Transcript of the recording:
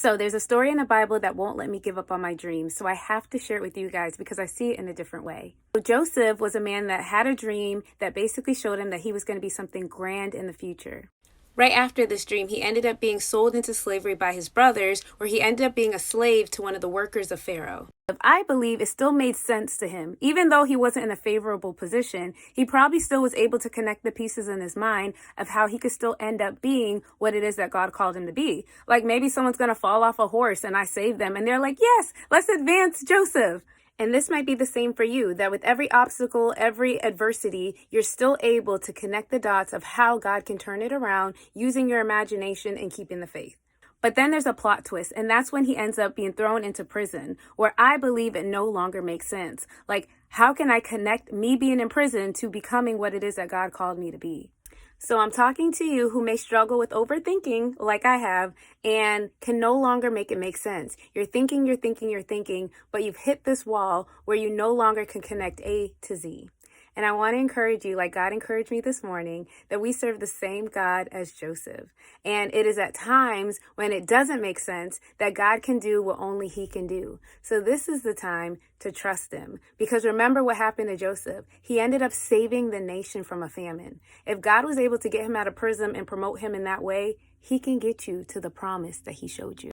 So there's a story in the Bible that won't let me give up on my dreams. So I have to share it with you guys because I see it in a different way. So Joseph was a man that had a dream that basically showed him that he was going to be something grand in the future. Right after this dream, he ended up being sold into slavery by his brothers, where he ended up being a slave to one of the workers of Pharaoh. I believe it still made sense to him. Even though he wasn't in a favorable position, he probably still was able to connect the pieces in his mind of how he could still end up being what it is that God called him to be. Like maybe someone's going to fall off a horse and I save them and they're like, yes, let's advance Joseph. And this might be the same for you, that with every obstacle, every adversity, you're still able to connect the dots of how God can turn it around using your imagination and keeping the faith. But then there's a plot twist, and that's when he ends up being thrown into prison, where I believe it no longer makes sense. Like, how can I connect me being in prison to becoming what it is that God called me to be? So I'm talking to you who may struggle with overthinking like I have and can no longer make it make sense. You're thinking, but you've hit this wall where you no longer can connect A to Z. And I want to encourage you, like God encouraged me this morning, that we serve the same God as Joseph. And it is at times when it doesn't make sense that God can do what only he can do. So this is the time to trust him. Because remember what happened to Joseph. He ended up saving the nation from a famine. If God was able to get him out of prison and promote him in that way, he can get you to the promise that he showed you.